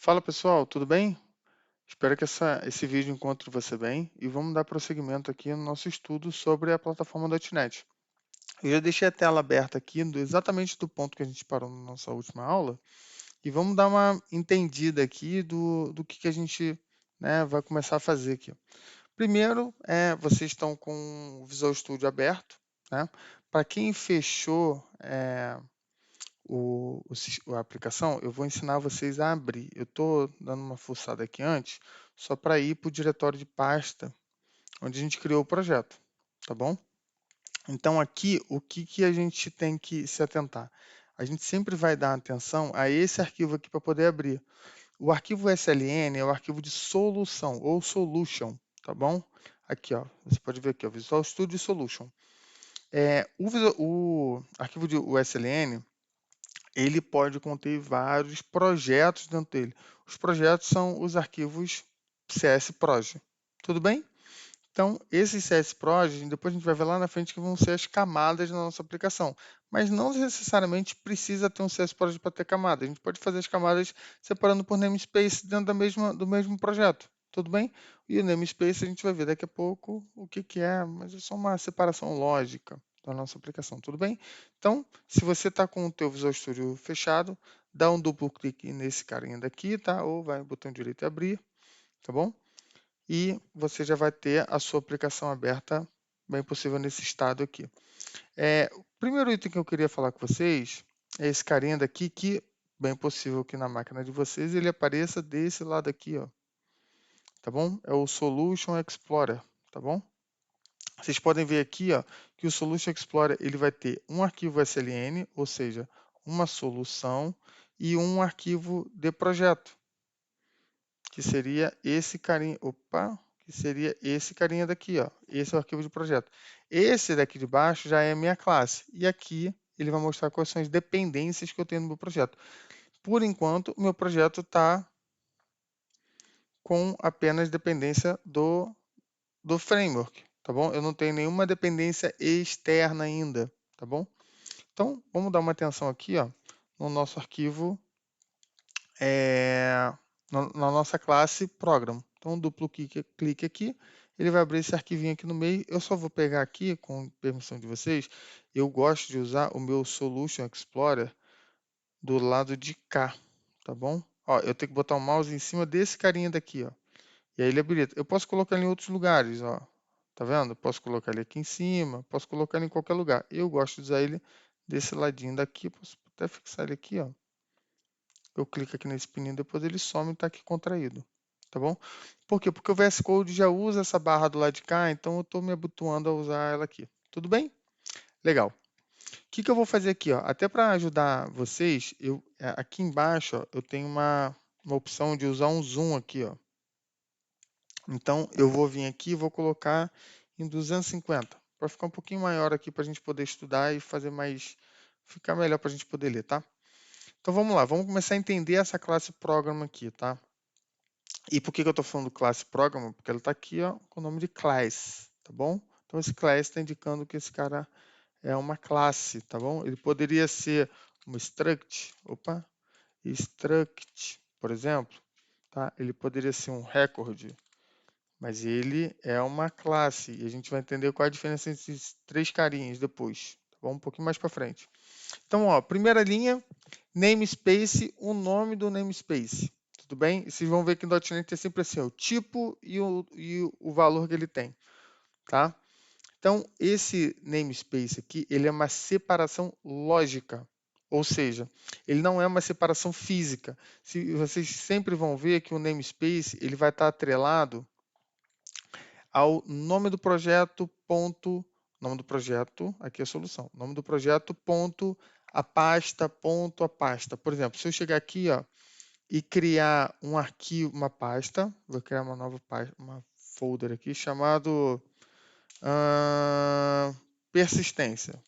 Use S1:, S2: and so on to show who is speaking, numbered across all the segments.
S1: Fala pessoal, tudo bem? Espero que esse vídeo encontre você bem e vamos dar prosseguimento aqui no nosso estudo sobre a plataforma .NET. Eu já deixei a tela aberta aqui exatamente do ponto que a gente parou na nossa última aula e vamos dar uma entendida aqui do que a gente, vai começar a fazer aqui. Primeiro, vocês estão com o Visual Studio aberto, né? Para quem fechou a aplicação, eu vou ensinar vocês a abrir. Eu estou dando uma forçada aqui antes, só para ir para o diretório de pasta, onde a gente criou o projeto, tá bom? Então aqui, o que a gente tem que se atentar? A gente sempre vai dar atenção a esse arquivo aqui para poder abrir. O arquivo SLN é o arquivo de solução, ou solution, tá bom? Aqui, ó, você pode ver aqui, ó, Visual Studio Solution. O arquivo de USLN, ele pode conter vários projetos dentro dele. Os projetos são os arquivos CSProj. Tudo bem? Então, esses CSProj, depois a gente vai ver lá na frente que vão ser as camadas da nossa aplicação. Mas não necessariamente precisa ter um CSProj para ter camada. A gente pode fazer as camadas separando por namespace dentro do mesmo projeto. Tudo bem? E o namespace a gente vai ver daqui a pouco o que é, mas é só uma separação lógica da nossa aplicação. Tudo bem? Então, se você está com o teu Visual Studio fechado, dá um duplo clique nesse carinha daqui, tá? Ou vai no botão direito e abrir, tá bom? E você já vai ter a sua aplicação aberta, bem possível nesse estado aqui. O primeiro item que eu queria falar com vocês é esse carinha daqui, que bem possível que na máquina de vocês ele apareça desse lado aqui, ó. Tá bom? É o Solution Explorer, tá bom? Vocês podem ver aqui, ó, que o Solution Explorer ele vai ter um arquivo SLN, ou seja, uma solução, e um arquivo de projeto, que seria esse carinha, que seria esse carinha daqui, ó. Esse é o arquivo de projeto. Esse daqui de baixo já é a minha classe. E aqui ele vai mostrar quais são as dependências que eu tenho no meu projeto. Por enquanto, o meu projeto está com apenas dependência do framework, tá bom? Eu não tenho nenhuma dependência externa ainda, tá bom? Então, vamos dar uma atenção aqui, ó, no nosso arquivo, na nossa classe Program. Então, duplo clique aqui, ele vai abrir esse arquivinho aqui no meio. Eu só vou pegar aqui, com permissão de vocês, eu gosto de usar o meu Solution Explorer do lado de cá, tá bom? Ó, eu tenho que botar o mouse em cima desse carinha daqui, ó. E aí ele habilita. Eu posso colocar ele em outros lugares, ó. Tá vendo? Eu posso colocar ele aqui em cima, posso colocar ele em qualquer lugar. Eu gosto de usar ele desse ladinho daqui, posso até fixar ele aqui, ó. Eu clico aqui nesse pininho, depois ele some e está aqui contraído, tá bom? Por quê? Porque o VS Code já usa essa barra do lado de cá, então eu estou me habituando a usar ela aqui. Tudo bem? Legal. O que eu vou fazer aqui, ó? Até para ajudar vocês, aqui embaixo, ó, eu tenho uma opção de usar um zoom aqui, ó. Então, eu vou vir aqui e vou colocar em 250, para ficar um pouquinho maior aqui para a gente poder estudar e fazer mais, ficar melhor para a gente poder ler, tá? Então vamos lá, vamos começar a entender essa classe Program aqui, tá? E por que eu estou falando classe Program? Porque ela está aqui, ó, com o nome de class, tá bom? Então esse class está indicando que esse cara é uma classe, tá bom? Ele poderia ser uma struct, por exemplo, tá? Ele poderia ser um record, mas ele é uma classe e a gente vai entender qual é a diferença entre esses três carinhas depois, tá bom? Um pouquinho mais para frente. Então, ó, primeira linha, namespace, o nome do namespace. Tudo bem? E vocês vão ver que no .NET é sempre assim, ó, o tipo e o valor que ele tem, tá? Então, esse namespace aqui, ele é uma separação lógica, ou seja, ele não é uma separação física. Se vocês sempre vão ver que o namespace ele vai estar atrelado ao nome do projeto, ponto, nome do projeto, aqui é a solução, nome do projeto, ponto, a pasta, ponto, a pasta. Por exemplo, se eu chegar aqui, ó, e criar um arquivo, uma pasta, vou criar uma nova pasta, uma folder aqui chamado persistência,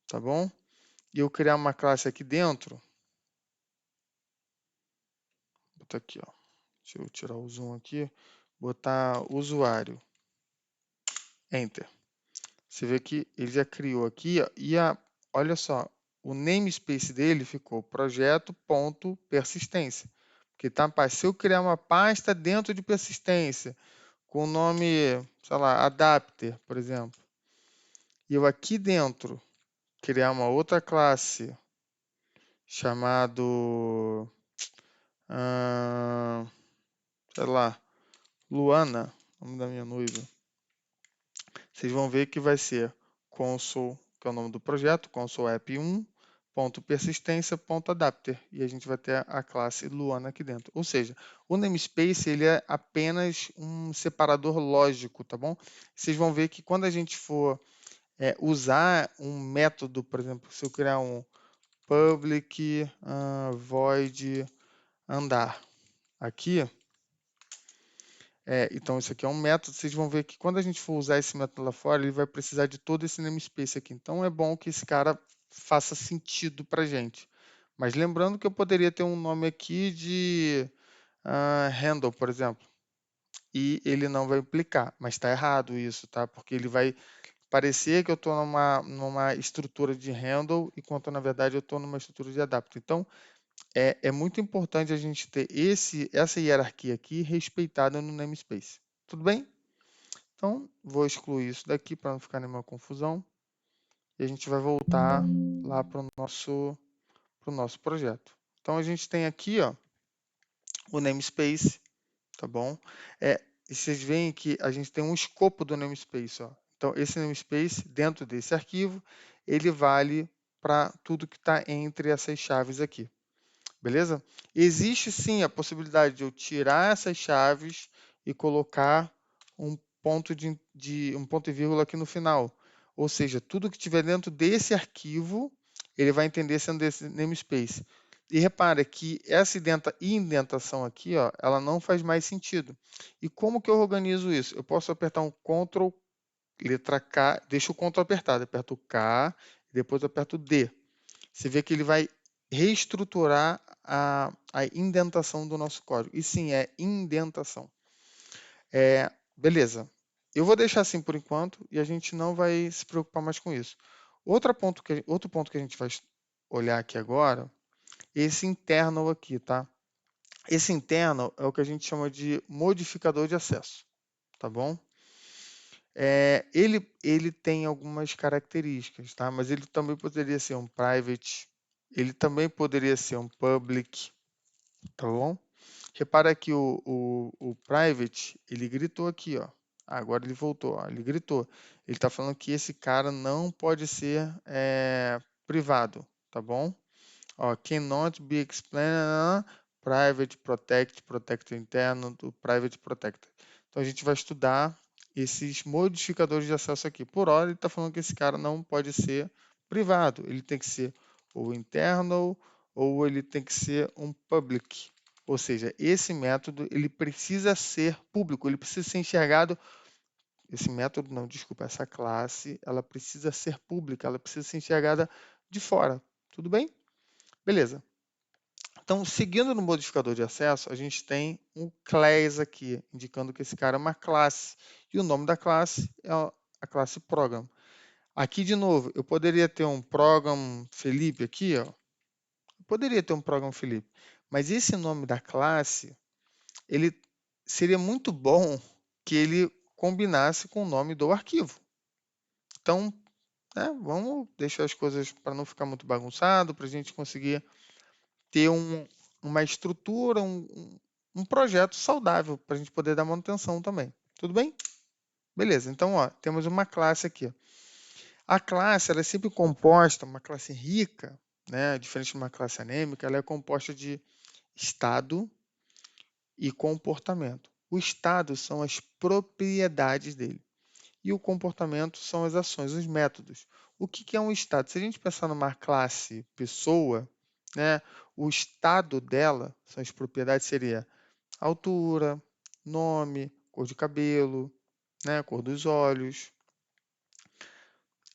S1: tá bom? E eu criar uma classe aqui dentro, vou botar aqui, ó, deixa eu tirar o zoom aqui, botar usuário, enter. Você vê que ele já criou aqui, ó, olha só, o namespace dele ficou projeto.persistência. Porque tá, se eu criar uma pasta dentro de persistência, com o nome, sei lá, adapter, por exemplo, e eu aqui dentro criar uma outra classe chamado, sei lá, Luana, nome da minha noiva, vocês vão ver que vai ser console, que é o nome do projeto, console app1.persistência.adapter, e a gente vai ter a classe Luana aqui dentro. Ou seja, o namespace ele é apenas um separador lógico, tá bom? Vocês vão ver que quando a gente for usar um método, por exemplo, se eu criar um public void andar aqui, então isso aqui é um método, vocês vão ver que quando a gente for usar esse método lá fora, ele vai precisar de todo esse namespace aqui. Então é bom que esse cara faça sentido para a gente. Mas lembrando que eu poderia ter um nome aqui de handle, por exemplo, e ele não vai implicar, mas está errado isso, tá? Porque ele vai parecer que eu estou numa estrutura de handle, enquanto na verdade eu estou numa estrutura de adapter. Então, é muito importante a gente ter essa hierarquia aqui respeitada no namespace. Tudo bem? Então, vou excluir isso daqui para não ficar nenhuma confusão. E a gente vai voltar lá para o nosso projeto. Então, a gente tem aqui ó, o namespace, tá bom? E vocês veem que a gente tem um escopo do namespace. Ó. Então, esse namespace, dentro desse arquivo, ele vale para tudo que está entre essas chaves aqui. Beleza? Existe sim a possibilidade de eu tirar essas chaves e colocar um ponto um ponto e vírgula aqui no final. Ou seja, tudo que tiver dentro desse arquivo, ele vai entender sendo desse namespace. E repara que essa indentação aqui, ó, ela não faz mais sentido. E como que eu organizo isso? Eu posso apertar um Ctrl, letra K, deixo o Ctrl apertado, aperto o K, depois aperto o D. Você vê que ele vai reestruturar a indentação do nosso código. E sim, é indentação. Beleza. Eu vou deixar assim por enquanto e a gente não vai se preocupar mais com isso. Outro ponto que a gente vai olhar aqui agora, esse internal aqui, tá? Esse internal é o que a gente chama de modificador de acesso, tá bom? Ele tem algumas características, tá? Mas ele também poderia ser um private, ele também poderia ser um public, tá bom? Repara que o private, ele gritou aqui, ó. Agora ele voltou, ó, ele gritou. Ele está falando que esse cara não pode ser privado, tá bom? Ó, cannot be explained, private protect, protector interno, do private protector. Então a gente vai estudar esses modificadores de acesso aqui. Por hora ele está falando que esse cara não pode ser privado, ele tem que ser ou internal ou ele tem que ser um public. Ou seja, esse método ele precisa ser público, ele precisa ser enxergado. Esse método, não, desculpa, essa classe, ela precisa ser pública, ela precisa ser enxergada de fora. Tudo bem? Beleza. Então, seguindo no modificador de acesso, a gente tem um class aqui, indicando que esse cara é uma classe. E o nome da classe é a classe program. Aqui, de novo, eu poderia ter um program Felipe aqui, ó. Eu poderia ter um program Felipe. Mas esse nome da classe, ele seria muito bom que ele combinasse com o nome do arquivo. Então, vamos deixar as coisas para não ficar muito bagunçado, para a gente conseguir ter uma estrutura, um projeto saudável para a gente poder dar manutenção também. Tudo bem? Beleza, então ó, temos uma classe aqui. A classe ela é sempre composta, uma classe rica, né, diferente de uma classe anêmica, ela é composta de estado e comportamento. O estado são as propriedades dele e o comportamento são as ações, os métodos. O que é um estado? Se a gente pensar numa classe pessoa, né, o estado dela, são as propriedades, seria altura, nome, cor de cabelo, né, cor dos olhos.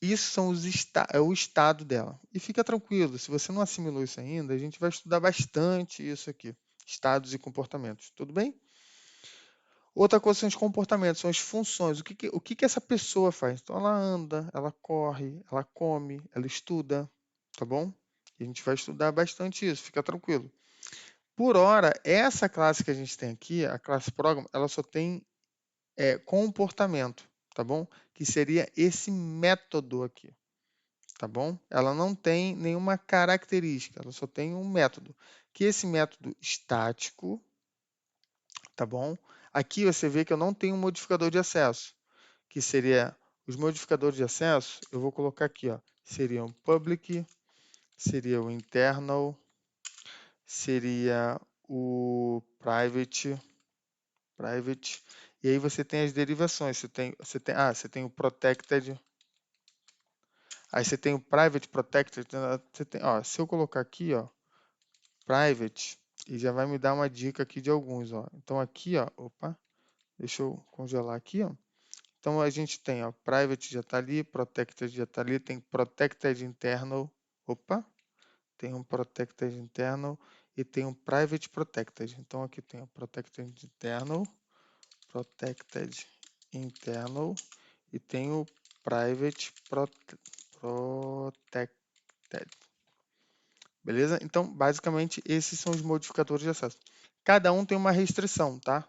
S1: Isso são é o estado dela. E fica tranquilo, se você não assimilou isso ainda, a gente vai estudar bastante isso aqui, estados e comportamentos. Tudo bem? Outra coisa são os comportamentos, são as funções. O que essa pessoa faz? Então, ela anda, ela corre, ela come, ela estuda, tá bom? E a gente vai estudar bastante isso, fica tranquilo. Por hora, essa classe que a gente tem aqui, a classe Program, ela só tem comportamento, tá bom? Que seria esse método aqui, tá bom? Ela não tem nenhuma característica, ela só tem um método, que é esse método estático, tá bom? Aqui você vê que eu não tenho um modificador de acesso, que seria os modificadores de acesso, eu vou colocar aqui, ó, seriam public, seria o internal, seria o private, e aí você tem as derivações, você tem o protected, aí você tem o private protected, você tem, ó, se eu colocar aqui, ó, private, e já vai me dar uma dica aqui de alguns, ó. Então aqui, ó, opa, deixa eu congelar aqui, ó. Então a gente tem, ó, private já está ali, protected já está ali, tem protected internal, opa, tem um protected internal e tem um private protected. Então aqui tem o protected internal e tem o private protected. Beleza? Então, basicamente, esses são os modificadores de acesso. Cada um tem uma restrição, tá?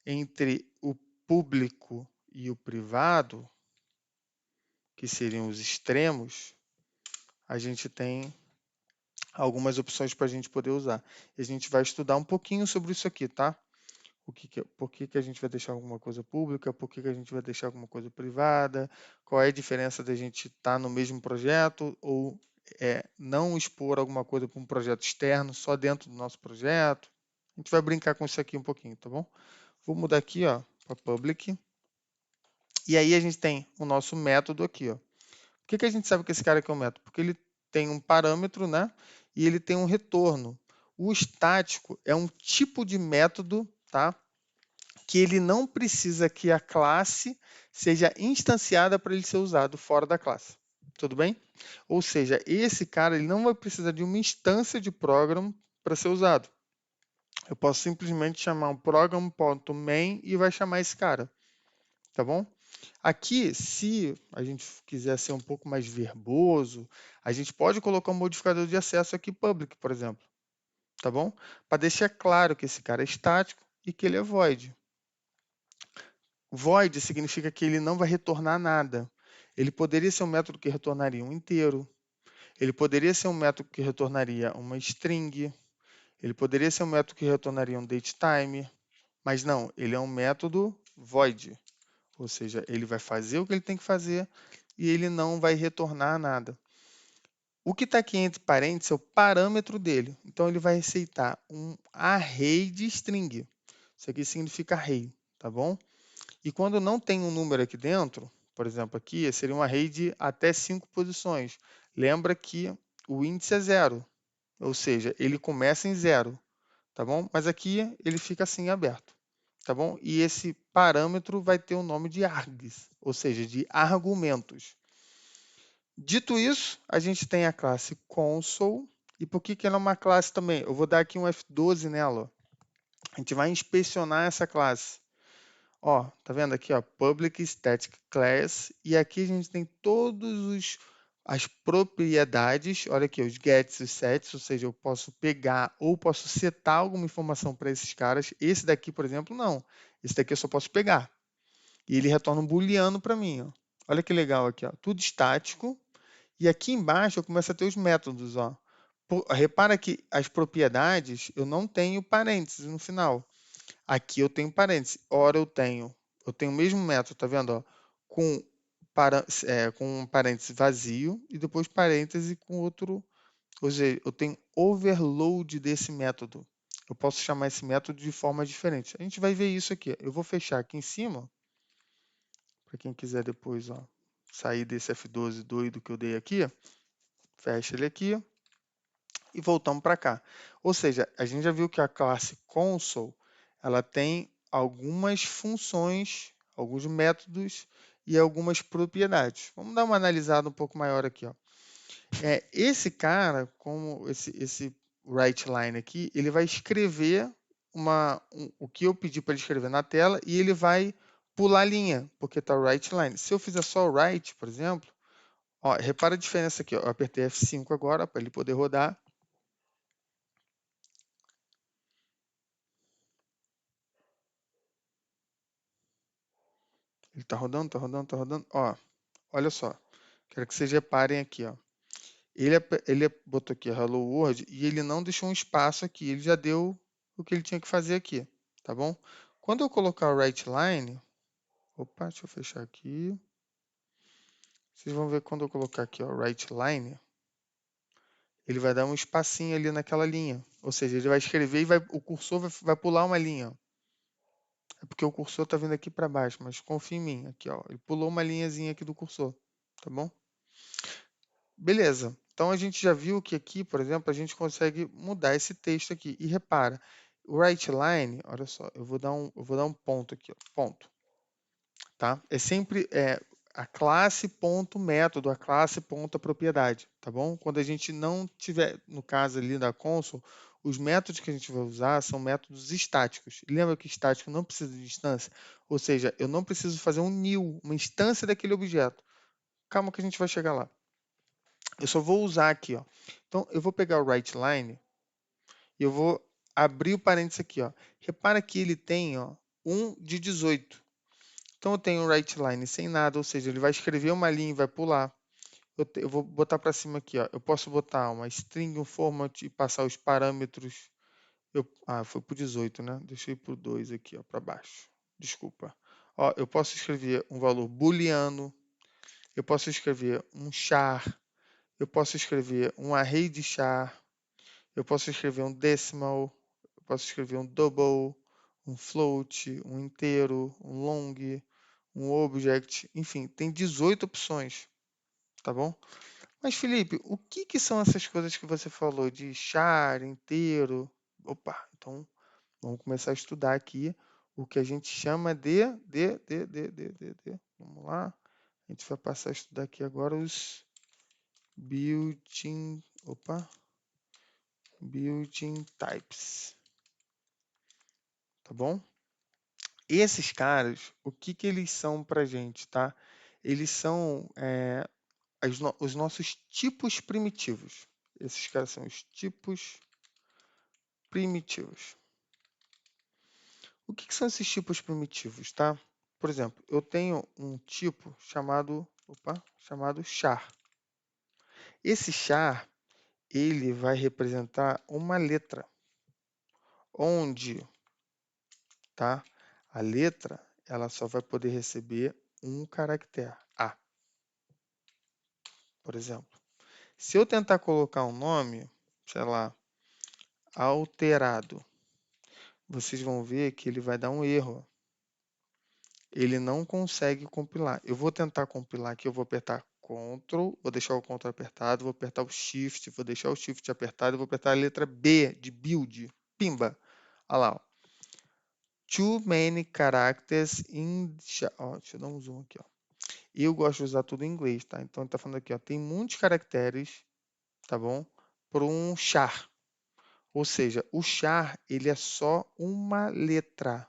S1: Entre o público e o privado, que seriam os extremos, a gente tem algumas opções para a gente poder usar. E a gente vai estudar um pouquinho sobre isso aqui, tá? Por que a gente vai deixar alguma coisa pública, por que a gente vai deixar alguma coisa privada, qual é a diferença da gente estar no mesmo projeto ou não expor alguma coisa para um projeto externo, só dentro do nosso projeto. A gente vai brincar com isso aqui um pouquinho, tá bom? Vou mudar aqui, ó, para public. E aí a gente tem o nosso método aqui, ó. Por que a gente sabe que esse cara aqui é um método? Porque ele tem um parâmetro, né? E ele tem um retorno. O estático é um tipo de método, tá? Que ele não precisa que a classe seja instanciada para ele ser usado fora da classe. Tudo bem? Ou seja, esse cara ele não vai precisar de uma instância de program para ser usado. Eu posso simplesmente chamar um program.main e vai chamar esse cara. Tá bom? Aqui, se a gente quiser ser um pouco mais verboso, a gente pode colocar um modificador de acesso aqui public, por exemplo. Tá bom? Para deixar claro que esse cara é estático e que ele é void. Void significa que ele não vai retornar nada. Ele poderia ser um método que retornaria um inteiro. Ele poderia ser um método que retornaria uma string. Ele poderia ser um método que retornaria um datetime. Mas não, ele é um método void. Ou seja, ele vai fazer o que ele tem que fazer e ele não vai retornar nada. O que está aqui entre parênteses é o parâmetro dele. Então, ele vai aceitar um array de string. Isso aqui significa array, tá bom? E quando não tem um número aqui dentro, por exemplo, aqui seria um array de até 5 posições. Lembra que o índice é 0, ou seja, ele começa em 0, tá bom? Mas aqui ele fica assim aberto, tá bom? E esse parâmetro vai ter o nome de args, ou seja, de argumentos. Dito isso, a gente tem a classe console. E por que ela é uma classe também? Eu vou dar aqui um F12 nela. A gente vai inspecionar essa classe. Ó, tá vendo aqui, ó, Public Static Class, e aqui a gente tem todos as propriedades, olha aqui, os gets e os sets, ou seja, eu posso pegar ou posso setar alguma informação para esses caras. Esse daqui, por exemplo, não. Esse daqui eu só posso pegar. E ele retorna um booleano para mim, ó. Olha que legal aqui, ó, tudo estático. E aqui embaixo eu começo a ter os métodos, ó. Repara que as propriedades eu não tenho parênteses no final. Aqui eu tenho parênteses. Ora eu tenho o mesmo método, tá vendo? Ó, com um parênteses vazio e depois parêntese com outro. Ou seja, eu tenho overload desse método. Eu posso chamar esse método de forma diferente. A gente vai ver isso aqui. Eu vou fechar aqui em cima, para quem quiser depois, ó, sair desse F12 doido que eu dei aqui. Fecha ele aqui e voltamos para cá. Ou seja, a gente já viu que a classe console ela tem algumas funções, alguns métodos e algumas propriedades. Vamos dar uma analisada um pouco maior aqui. Ó. Esse cara, como esse writeLine aqui, ele vai escrever o que eu pedi para ele escrever na tela e ele vai pular a linha, porque está o writeLine. Se eu fizer só o write, por exemplo, Ó, repara a diferença aqui, ó. Eu apertei F5 agora para ele poder rodar. Ele está rodando, está rodando, está rodando. Ó, olha só. Quero que vocês reparem aqui, ó. Ele botou aqui Hello World e ele não deixou um espaço aqui. Ele já deu o que ele tinha que fazer aqui, tá bom? Quando eu colocar o WriteLine, opa, deixa eu fechar aqui. Vocês vão ver quando eu colocar aqui, ó, WriteLine, ele vai dar um espacinho ali naquela linha. Ou seja, ele vai escrever e o cursor vai pular uma linha, ó. É porque o cursor está vindo aqui para baixo, mas confia em mim. Aqui, ó, ele pulou uma linhazinha aqui do cursor, tá bom? Beleza. Então a gente já viu que aqui, por exemplo, a gente consegue mudar esse texto aqui. E repara, o WriteLine, olha só, eu vou dar um ponto aqui, ó, ponto, tá? É sempre a classe ponto método, a classe ponto a propriedade, tá bom? Quando a gente não tiver, no caso ali da console, os métodos que a gente vai usar são métodos estáticos. Lembra que estático não precisa de instância? Ou seja, eu não preciso fazer um new, uma instância daquele objeto. Calma que a gente vai chegar lá. Eu só vou usar aqui, ó. Então, eu vou pegar o WriteLine e eu vou abrir o parênteses aqui, ó. Repara que ele tem, ó, 1 de 18. Então, eu tenho o WriteLine sem nada, ou seja, ele vai escrever uma linha e vai pular. Eu vou botar para cima aqui, ó. Eu posso botar uma string, um format e passar os parâmetros. Foi por 18, né? Deixa eu ir por 2 aqui, ó, para baixo. Desculpa. Ó, eu posso escrever um valor booleano. Eu posso escrever um char. Eu posso escrever um array de char. Eu posso escrever um decimal. Eu posso escrever um double, um float, um inteiro, um long, um object. Enfim, tem 18 opções, tá bom? Mas, Felipe, o que que são essas coisas que você falou de char, inteiro? Opa, então vamos começar a estudar aqui o que a gente chama de. Vamos lá. A gente vai passar a estudar aqui agora os built-in, built-in types, tá bom? Esses caras, o que que eles são pra gente, tá? Eles são os nossos tipos primitivos. Esses caras são os tipos primitivos. O que que são esses tipos primitivos, tá? Por exemplo, eu tenho um tipo chamado char. Esse char, ele vai representar uma letra, onde, tá? A letra, ela só vai poder receber um caractere, A, por exemplo. Se eu tentar colocar um nome, sei lá, alterado, vocês vão ver que ele vai dar um erro. Ele não consegue compilar. Eu vou tentar compilar aqui, eu vou apertar Ctrl, vou deixar o Ctrl apertado, vou apertar o Shift, vou deixar o Shift apertado, vou apertar a letra B de build. Pimba! Olha lá, ó. Too many characters in... Ó, deixa eu dar um zoom aqui, ó. Eu gosto de usar tudo em inglês, tá? Então ele tá falando aqui, ó, tem muitos caracteres, tá bom? Para um char. Ou seja, o char, ele é só uma letra.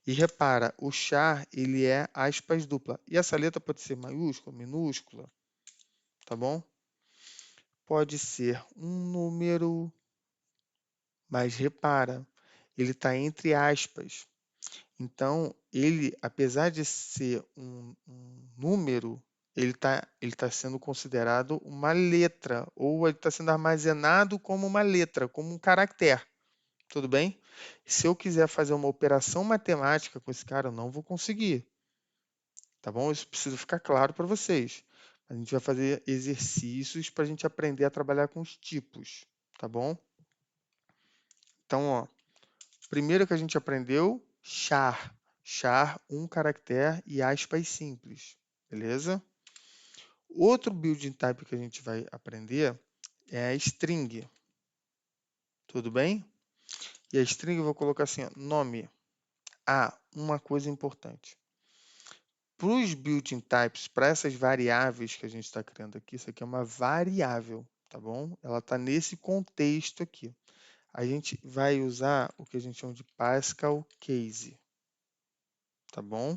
S1: E repara, o char, ele é aspas dupla. E essa letra pode ser maiúscula, minúscula, tá bom? Pode ser um número, mas repara, ele está entre aspas. Então, ele, apesar de ser um número, ele tá sendo considerado uma letra, ou ele está sendo armazenado como uma letra, como um caractere. Tudo bem? Se eu quiser fazer uma operação matemática com esse cara, eu não vou conseguir. Tá bom? Isso precisa ficar claro para vocês. A gente vai fazer exercícios para a gente aprender a trabalhar com os tipos, tá bom? Então, ó, primeiro que a gente aprendeu, char. Char, um caractere e aspas simples, beleza? Outro building type que a gente vai aprender é a string, tudo bem? E a string eu vou colocar assim, ó, nome. Uma coisa importante. Para os built-in types, para essas variáveis que a gente está criando aqui, isso aqui é uma variável, tá bom? Ela está nesse contexto aqui. A gente vai usar o que a gente chama de Pascal Case, tá bom?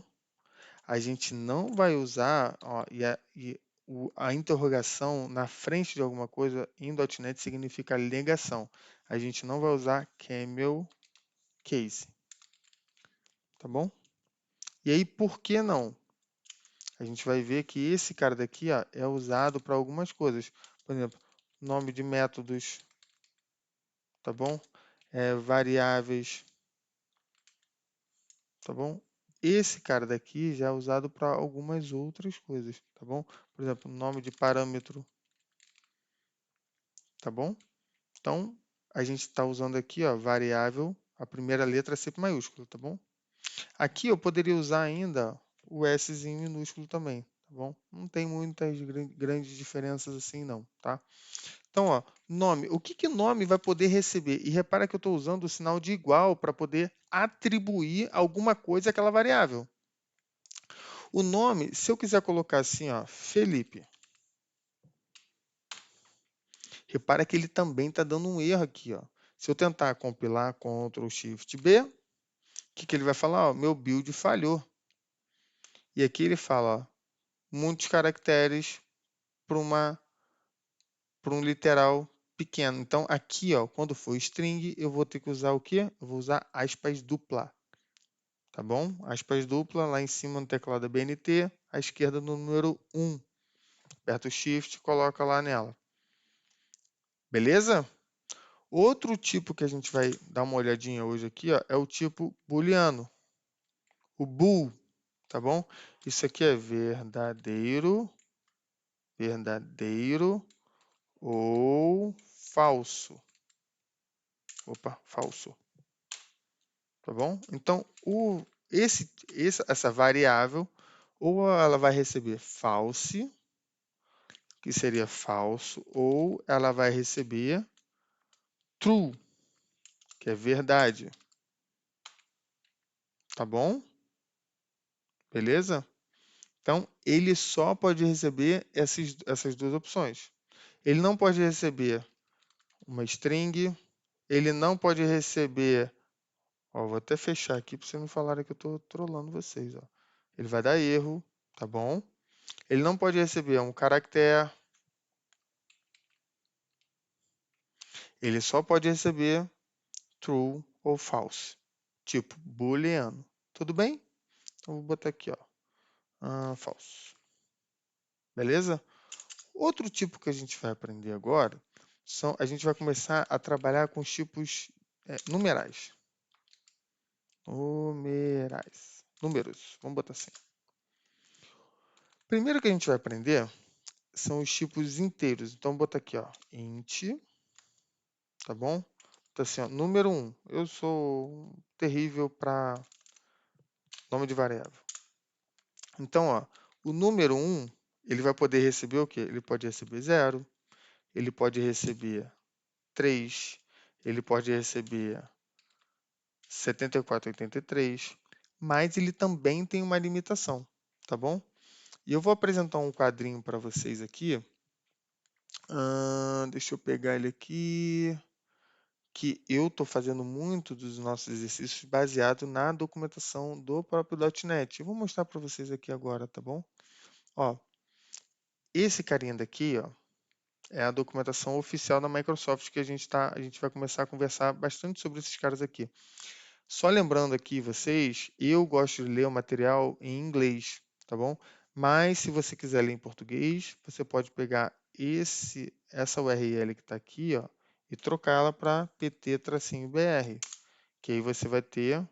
S1: A gente não vai usar, ó, e a interrogação na frente de alguma coisa em .NET significa negação. A gente não vai usar camel case, tá bom? E aí, por que não? A gente vai ver que esse cara daqui, ó, é usado para algumas coisas. Por exemplo, nome de métodos, tá bom? Variáveis, tá bom? Esse cara daqui já é usado para algumas outras coisas, tá bom? Por exemplo, nome de parâmetro, tá bom? Então, a gente está usando aqui, ó, variável, a primeira letra sempre maiúscula, tá bom? Aqui eu poderia usar ainda o S em minúsculo também, tá bom? Não tem muitas grandes diferenças assim não, tá? Então, ó, nome. O que nome vai poder receber? E repara que eu estou usando o sinal de igual para poder atribuir alguma coisa àquela variável. O nome, se eu quiser colocar assim, ó, Felipe, repara que ele também está dando um erro aqui, ó. Se eu tentar compilar Ctrl Shift B, o que ele vai falar? Ó, meu build falhou. E aqui ele fala, ó, muitos caracteres para um literal pequeno. Então, aqui, ó, quando for string, eu vou ter que usar o quê? Eu vou usar aspas dupla. Tá bom? Aspas dupla, lá em cima no teclado da BNT, à esquerda no número 1. Aperta o Shift, coloca lá nela. Beleza? Outro tipo que a gente vai dar uma olhadinha hoje aqui, ó, é o tipo booleano. O bool, tá bom? Isso aqui é verdadeiro, verdadeiro ou falso. Opa, falso. Tá bom? Então, essa variável, ou ela vai receber false, que seria falso, ou ela vai receber true, que é verdade. Tá bom? Beleza? Então, ele só pode receber essas duas opções. Ele não pode receber uma string, ele não pode receber. Ó, vou até fechar aqui para vocês não falarem que eu estou trolando vocês. Ó. Ele vai dar erro, tá bom? Ele não pode receber um caractere. Ele só pode receber true ou false, tipo booleano. Tudo bem? Então, vou botar aqui, ó, false. Beleza? Outro tipo que a gente vai aprender agora, a gente vai começar a trabalhar com os tipos numerais. Numerais. Números, vamos botar assim. Primeiro que a gente vai aprender são os tipos inteiros. Então, vou botar aqui, ó, int, tá bom? Então, assim, ó, número 1. Eu sou terrível para nome de variável. Então, ó, o número 1, ele vai poder receber o quê? Ele pode receber 0, ele pode receber 3, ele pode receber 7483, mas ele também tem uma limitação, tá bom? E eu vou apresentar um quadrinho para vocês aqui. Deixa eu pegar ele aqui. Que eu estou fazendo muito dos nossos exercícios baseado na documentação do próprio .NET. Eu vou mostrar para vocês aqui agora, tá bom? Ó, esse carinha daqui, ó, é a documentação oficial da Microsoft que a gente vai começar a conversar bastante sobre esses caras aqui. Só lembrando aqui vocês, eu gosto de ler o material em inglês, tá bom? Mas se você quiser ler em português, você pode pegar essa URL que está aqui, ó, e trocar ela para pt-br, que aí você vai ter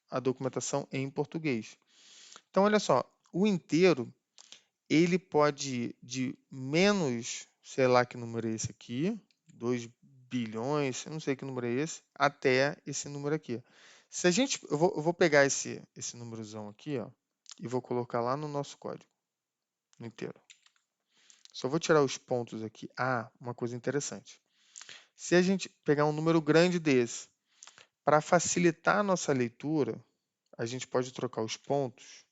S1: a documentação em português. Então, olha só, o inteiro, ele pode ir de menos, sei lá que número é esse aqui, 2 bilhões, eu não sei que número é esse, até esse número aqui. Se a gente, eu vou pegar esse númerozão aqui, ó, e vou colocar lá no nosso código, no inteiro. Só vou tirar os pontos aqui. Uma coisa interessante. Se a gente pegar um número grande desse, para facilitar a nossa leitura, a gente pode trocar os pontos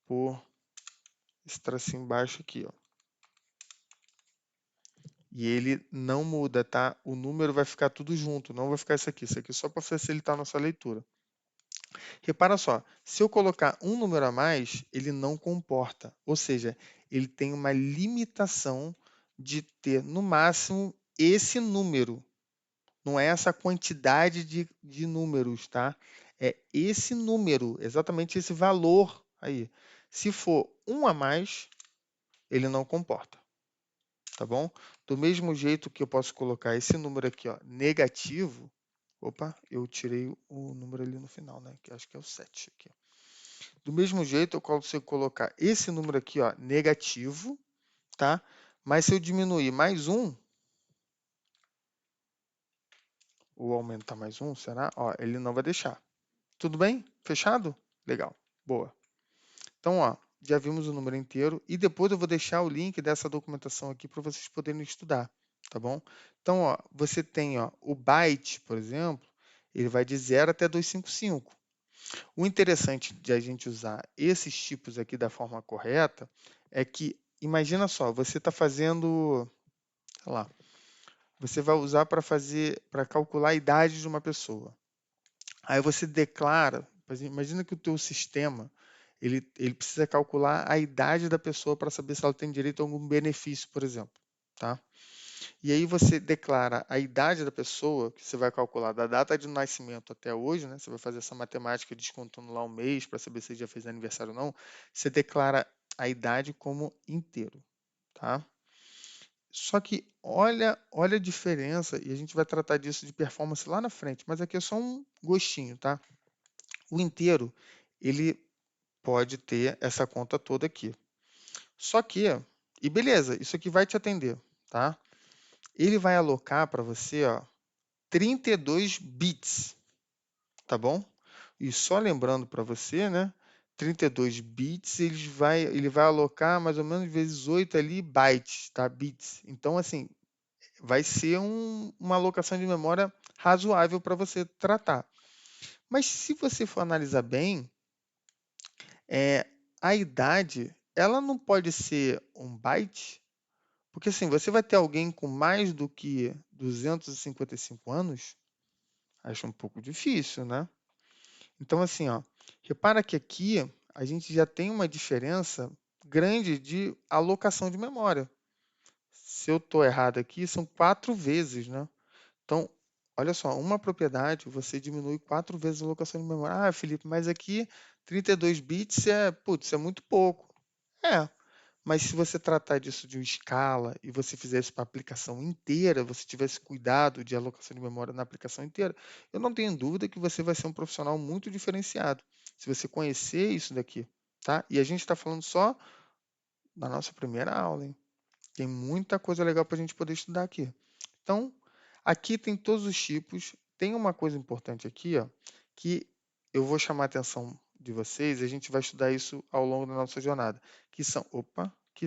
S1: por esse tracinho baixo aqui, ó. E ele não muda, tá? O número vai ficar tudo junto, não vai ficar isso aqui. Isso aqui é só para facilitar a nossa leitura. Repara só, se eu colocar um número a mais, ele não comporta, ou seja, ele tem uma limitação de ter no máximo esse número. Não é essa quantidade de números, tá? É esse número, exatamente esse valor aí. Se for um a mais, ele não comporta, tá bom? Do mesmo jeito que eu posso colocar esse número aqui, ó, negativo. Opa, eu tirei o número ali no final, né? Que acho que é o 7 aqui. Do mesmo jeito, eu consigo colocar esse número aqui, ó, negativo, tá? Mas se eu diminuir mais um, ou aumentar mais um, será? Ó, ele não vai deixar. Tudo bem? Fechado? Legal. Boa. Então, ó, já vimos o número inteiro e depois eu vou deixar o link dessa documentação aqui para vocês poderem estudar, tá bom? Então, ó, você tem, ó, o byte, por exemplo, ele vai de 0 até 255. O interessante de a gente usar esses tipos aqui da forma correta é que, imagina só, você está fazendo, sei lá, você vai usar para calcular a idade de uma pessoa. Aí você declara, imagina que o teu sistema, ele precisa calcular a idade da pessoa para saber se ela tem direito a algum benefício, por exemplo, tá? E aí você declara a idade da pessoa, que você vai calcular da data de nascimento até hoje, né? Você vai fazer essa matemática descontando lá um mês para saber se já fez aniversário ou não. Você declara a idade como inteiro, tá? Só que olha a diferença, e a gente vai tratar disso de performance lá na frente, mas aqui é só um gostinho, tá? O inteiro, ele pode ter essa conta toda aqui. Só que, e beleza, isso aqui vai te atender, tá? Ele vai alocar para você, ó, 32 bits, tá bom? E só lembrando para você, né? 32 bits, ele vai alocar mais ou menos vezes 8 ali bytes, tá? Bits. Então, assim, vai ser uma alocação de memória razoável para você tratar. Mas se você for analisar bem, é, a idade, ela não pode ser um byte, porque assim, você vai ter alguém com mais do que 255 anos, acho um pouco difícil, né? Então, assim, ó, repara que aqui a gente já tem uma diferença grande de alocação de memória. Se eu estou errado aqui, são 4 vezes, né? Então, olha só, uma propriedade você diminui 4 vezes a alocação de memória. Ah, Felipe, mas aqui 32 bits putz, é muito pouco. É, mas se você tratar disso de uma escala e você fizesse para a aplicação inteira, você tivesse cuidado de alocação de memória na aplicação inteira, eu não tenho dúvida que você vai ser um profissional muito diferenciado. Se você conhecer isso daqui, tá? E a gente está falando só da nossa primeira aula, hein? Tem muita coisa legal para a gente poder estudar aqui. Então, aqui tem todos os tipos. Tem uma coisa importante aqui, ó, que eu vou chamar a atenção de vocês, e a gente vai estudar isso ao longo da nossa jornada, que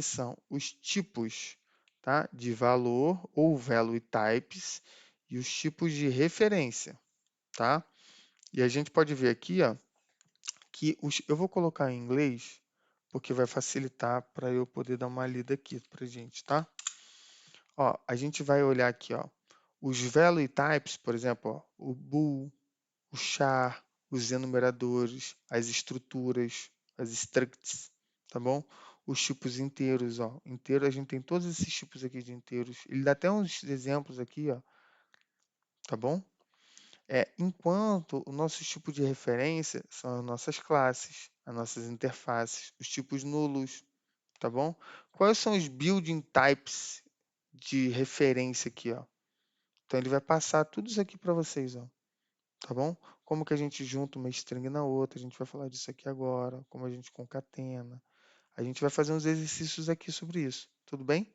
S1: são os tipos, tá, de valor ou value types e os tipos de referência, tá? E a gente pode ver aqui, ó, que eu vou colocar em inglês porque vai facilitar para eu poder dar uma lida aqui para gente, tá? Ó, a gente vai olhar aqui, ó, os value types, por exemplo, ó, o bool, o char, os enumeradores, as estruturas, as structs, tá bom? Os tipos inteiros, ó, inteiro, a gente tem todos esses tipos aqui de inteiros. Ele dá até uns exemplos aqui, ó, tá bom? Enquanto o nosso tipo de referência são as nossas classes, as nossas interfaces, os tipos nulos, tá bom? Quais são os building types de referência aqui, ó? Então ele vai passar tudo isso aqui para vocês, ó, tá bom? Como que a gente junta uma string na outra, a gente vai falar disso aqui agora, como a gente concatena. A gente vai fazer uns exercícios aqui sobre isso, tudo bem?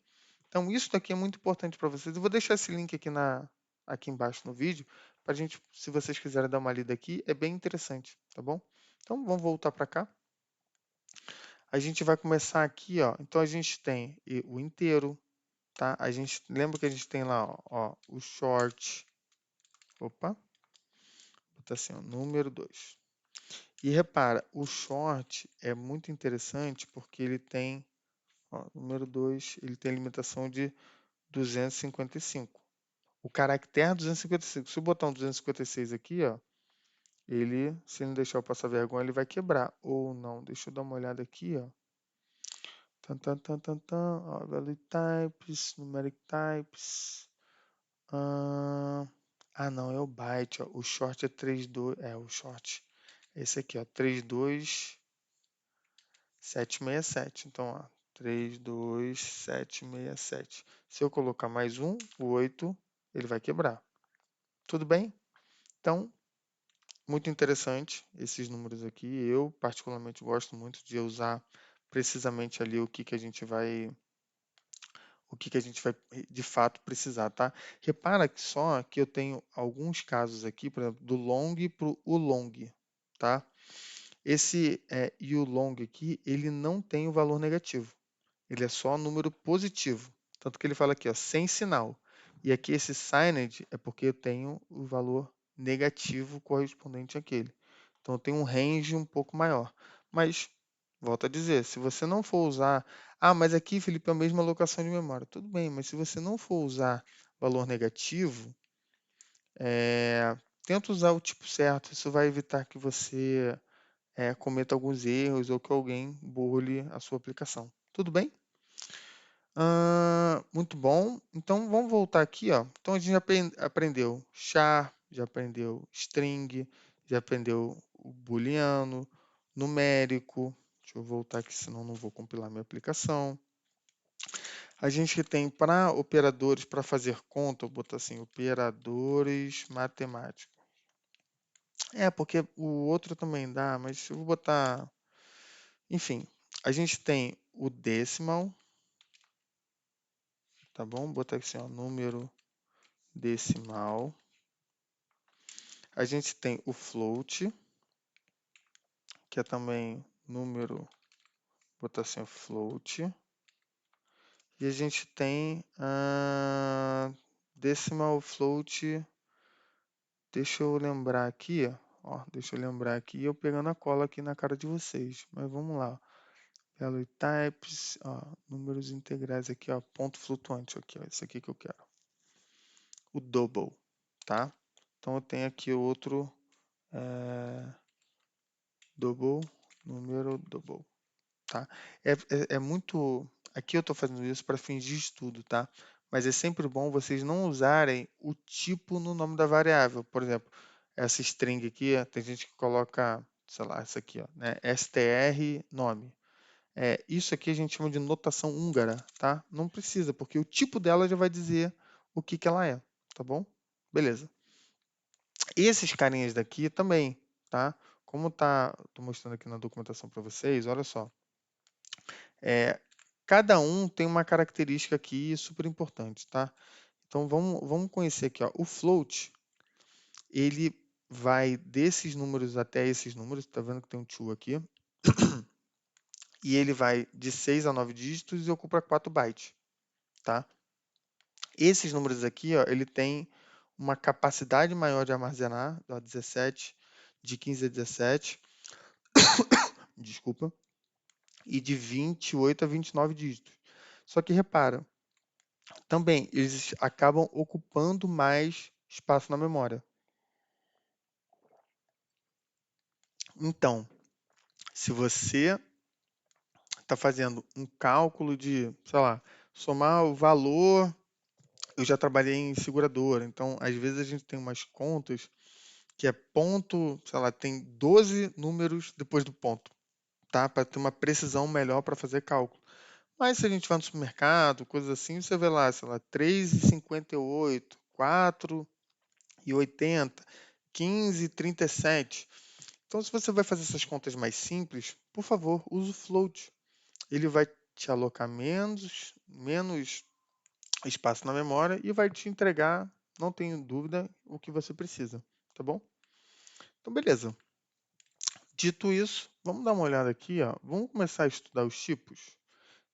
S1: Então isso daqui é muito importante para vocês. Eu vou deixar esse link aqui embaixo no vídeo, para a gente, se vocês quiserem dar uma lida aqui, é bem interessante, tá bom? Então vamos voltar para cá. A gente vai começar aqui, ó. Então a gente tem o inteiro, tá? A gente lembra que a gente tem lá, ó, o short. Opa, botar assim, ó, número 2. E repara, o short é muito interessante porque ele tem, ó, número 2, ele tem limitação de 255. O caractere 255, se eu botar um 256 aqui, ó, ele, se não deixar eu passar vergonha, ele vai quebrar. Ou não, deixa eu dar uma olhada aqui, ó. Ó, value types, numeric types. Não, é o byte, ó. O short é 32, o short. Esse aqui, ó, 32767. Então, ó, 32767. Se eu colocar mais um, o 8, ele vai quebrar. Tudo bem? Então, muito interessante esses números aqui. Eu, particularmente, gosto muito de usar precisamente ali o que a gente vai de fato precisar, tá? Repara que só que eu tenho alguns casos aqui, por exemplo, do long para o ulong, tá? Esse ulong aqui, ele não tem o valor negativo, ele é só número positivo. Tanto que ele fala aqui, ó, sem sinal. E aqui esse signed é porque eu tenho o valor negativo correspondente àquele. Então eu tenho um range um pouco maior. Mas, volto a dizer, se você não for usar. Mas aqui, Felipe, é a mesma alocação de memória. Tudo bem, mas se você não for usar valor negativo, tenta usar o tipo certo. Isso vai evitar que você cometa alguns erros ou que alguém burle a sua aplicação. Tudo bem? Muito bom. Então vamos voltar aqui, ó. Então a gente já aprendeu char, já aprendeu string, já aprendeu o booleano, numérico. Deixa eu voltar aqui, senão não vou compilar minha aplicação. A gente tem para operadores para fazer conta, eu vou botar assim, operadores matemáticos. Porque o outro também dá, mas eu vou botar. Enfim, a gente tem o decimal, tá bom? Vou botar aqui assim, ó, número decimal. A gente tem o float, que é também número, vou botar assim, o float. E a gente tem decimal float. Deixa eu lembrar aqui, ó. Deixa eu lembrar aqui, eu pegando a cola aqui na cara de vocês. Mas vamos lá. Value types, ó, números integrais aqui, ó, ponto flutuante aqui, ó, esse aqui que eu quero. O double, tá? Então eu tenho aqui outro double, número double, tá? É muito. Aqui eu estou fazendo isso para fins de estudo, tá? Mas é sempre bom vocês não usarem o tipo no nome da variável. Por exemplo, essa string aqui, ó, tem gente que coloca, sei lá, essa aqui, ó, né? str nome. Isso aqui a gente chama de notação húngara, tá? Não precisa, porque o tipo dela já vai dizer o que ela é, tá bom? Beleza. Esses carinhas daqui também, tá? Como tô mostrando aqui na documentação para vocês, olha só. Cada um tem uma característica aqui super importante, tá? Então vamos conhecer aqui, ó. O float, ele vai desses números até esses números, tá vendo que tem um to aqui? E ele vai de 6 a 9 dígitos e ocupa 4 bytes, tá? Esses números aqui, ó, ele tem uma capacidade maior de armazenar, ó, 17, de 15 a 17, desculpa, e de 28 a 29 dígitos. Só que repara, também eles acabam ocupando mais espaço na memória. Então, se você está fazendo um cálculo de, sei lá, somar o valor, eu já trabalhei em seguradora, então às vezes a gente tem umas contas que é ponto, sei lá, tem 12 números depois do ponto, tá? Para ter uma precisão melhor para fazer cálculo. Mas se a gente vai no supermercado, coisas assim, você vê lá, sei lá, 3,58, 4,80, 15,37. Então, se você vai fazer essas contas mais simples, por favor, use o float. Ele vai te alocar menos espaço na memória e vai te entregar, não tenho dúvida, o que você precisa, tá bom? Então, beleza. Dito isso, vamos dar uma olhada aqui, ó. Vamos começar a estudar os tipos.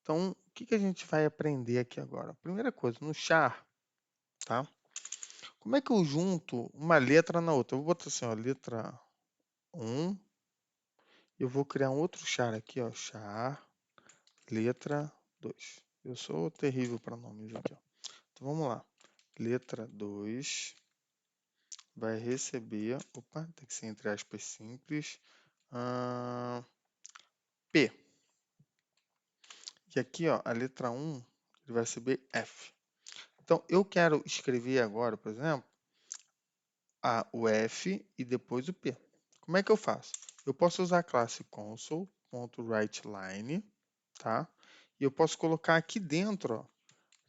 S1: Então, o que a gente vai aprender aqui agora? Primeira coisa, no char, tá? Como é que eu junto uma letra na outra? Eu vou botar assim, ó, letra 1. Eu vou criar um outro char aqui, ó, char, letra 2. Eu sou terrível para nomes aqui, ó. Então, vamos lá. Letra 2, vai receber, opa, tem que ser entre aspas simples, P. E aqui, ó, a letra 1, ele vai receber F. Então, eu quero escrever agora, por exemplo, o F e depois o P. Como é que eu faço? Eu posso usar a classe console.writeLine, tá? E eu posso colocar aqui dentro, ó,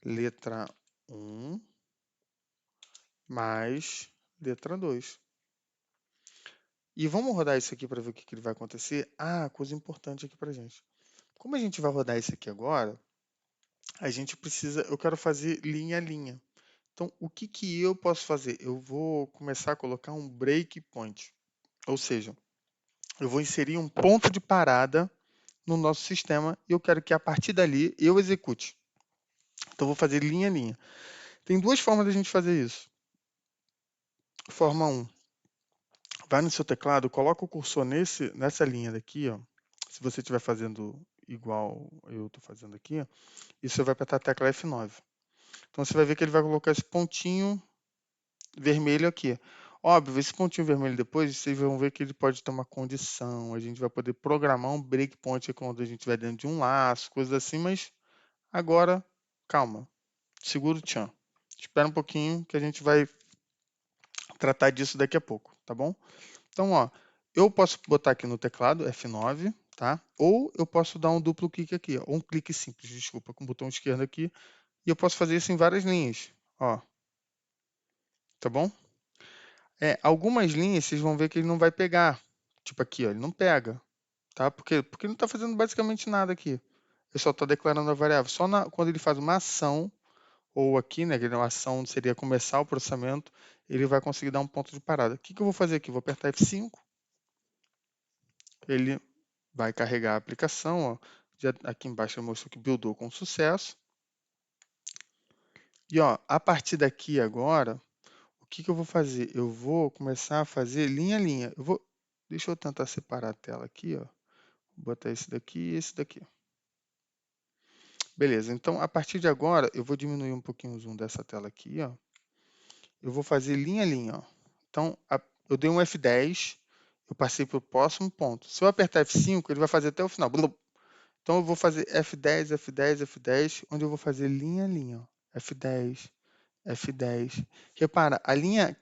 S1: letra 1 mais letra 2. E vamos rodar isso aqui para ver o que ele vai acontecer. Ah, coisa importante aqui para gente. Como a gente vai rodar isso aqui agora, a gente precisa, eu quero fazer linha a linha. Então, o que que eu posso fazer? Eu vou começar a colocar um breakpoint, ou seja, eu vou inserir um ponto de parada no nosso sistema e eu quero que a partir dali eu execute. Então, eu vou fazer linha a linha. Tem duas formas de a gente fazer isso. Forma 1, vai no seu teclado, coloca o cursor nessa linha daqui, ó. Se você estiver fazendo igual eu estou fazendo aqui, ó, e você vai apertar a tecla F9. Então você vai ver que ele vai colocar esse pontinho vermelho aqui. Óbvio, esse pontinho vermelho depois, vocês vão ver que ele pode ter uma condição. A gente vai poder programar um breakpoint quando a gente estiver dentro de um laço, coisas assim, mas agora, calma. Segura o tchan. Espera um pouquinho que a gente vai tratar disso daqui a pouco, tá bom? Então, ó, eu posso botar aqui no teclado F9, tá? Ou eu posso dar um duplo clique aqui, ó, ou um clique simples, desculpa, com o botão esquerdo aqui, e eu posso fazer isso em várias linhas, ó, tá bom? Algumas linhas vocês vão ver que ele não vai pegar, tipo aqui, ó, ele não pega, tá? Porque ele não está fazendo basicamente nada aqui. Eu só estou declarando a variável. Só quando ele faz uma ação, ou aqui, né, que uma ação seria começar o processamento, ele vai conseguir dar um ponto de parada. O que que eu vou fazer aqui? Vou apertar F5, ele vai carregar a aplicação, ó. Aqui embaixo eu mostro que buildou com sucesso. E ó, a partir daqui agora, o que que eu vou fazer? Eu vou começar a fazer linha a linha. Deixa eu tentar separar a tela aqui, ó. Vou botar esse daqui e esse daqui. Beleza, então a partir de agora, eu vou diminuir um pouquinho o zoom dessa tela aqui, ó. Eu vou fazer linha a linha, ó. Então, eu dei um F10, eu passei para o próximo ponto. Se eu apertar F5, ele vai fazer até o final. Então eu vou fazer F10, F10, F10, onde eu vou fazer linha a linha, ó. F10, F10. Repara, a linha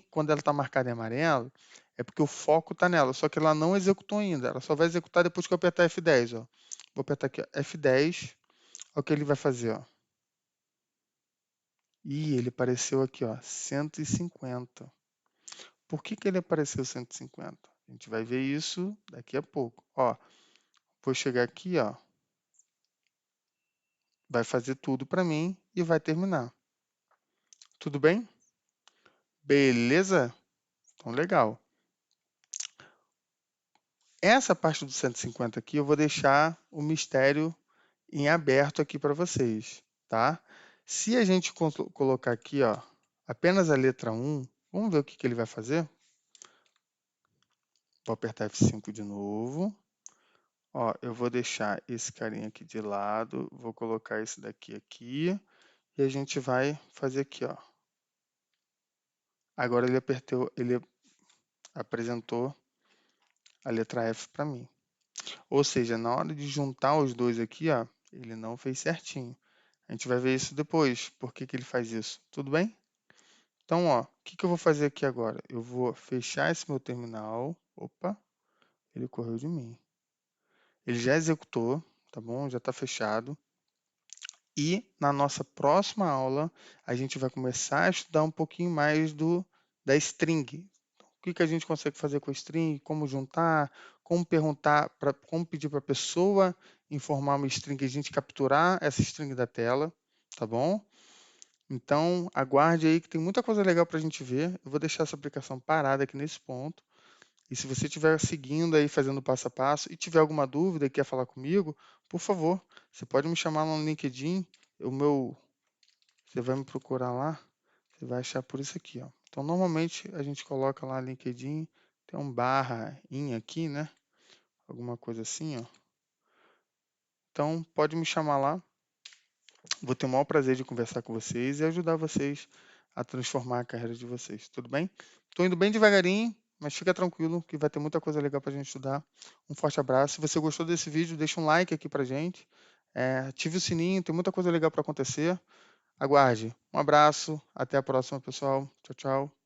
S1: quando ela está marcada em amarelo, é porque o foco está nela, só que ela não executou ainda. Ela só vai executar depois que eu apertar F10, ó. Vou apertar aqui, ó, F10. Olha o que ele vai fazer, ó. Ih, ele apareceu aqui, ó, 150. Por que que ele apareceu 150? A gente vai ver isso daqui a pouco. Ó, vou chegar aqui, ó, vai fazer tudo para mim e vai terminar. Tudo bem? Beleza? Então, legal. Essa parte do 150 aqui eu vou deixar o mistério em aberto aqui para vocês, tá? Se a gente colocar aqui, ó, apenas a letra 1, vamos ver o que que ele vai fazer? Vou apertar F5 de novo. Ó, eu vou deixar esse carinha aqui de lado, vou colocar esse daqui aqui, e a gente vai fazer aqui, ó. Agora ele apresentou a letra F para mim. Ou seja, na hora de juntar os dois aqui, ó, ele não fez certinho. A gente vai ver isso depois, por que que ele faz isso. Tudo bem? Então, ó, o que que eu vou fazer aqui agora? Eu vou fechar esse meu terminal. Opa, ele correu de mim. Ele já executou, tá bom? Já está fechado. E na nossa próxima aula, a gente vai começar a estudar um pouquinho mais da string. O que que a gente consegue fazer com a string, como juntar, como perguntar, como pedir para a pessoa informar uma string e a gente capturar essa string da tela, tá bom? Então, aguarde aí que tem muita coisa legal para a gente ver. Eu vou deixar essa aplicação parada aqui nesse ponto. E se você estiver seguindo aí, fazendo passo a passo, e tiver alguma dúvida e quer falar comigo, por favor, você pode me chamar no LinkedIn. Você vai me procurar lá, você vai achar por isso aqui, ó. Então, normalmente a gente coloca lá LinkedIn, tem um barra in aqui, né? Alguma coisa assim, ó. Então, pode me chamar lá. Vou ter o maior prazer de conversar com vocês e ajudar vocês a transformar a carreira de vocês, tudo bem? Estou indo bem devagarinho, mas fica tranquilo que vai ter muita coisa legal para a gente estudar. Um forte abraço. Se você gostou desse vídeo, deixa um like aqui para gente. Ative o sininho, tem muita coisa legal para acontecer. Aguarde. Um abraço, até a próxima, pessoal. Tchau, tchau.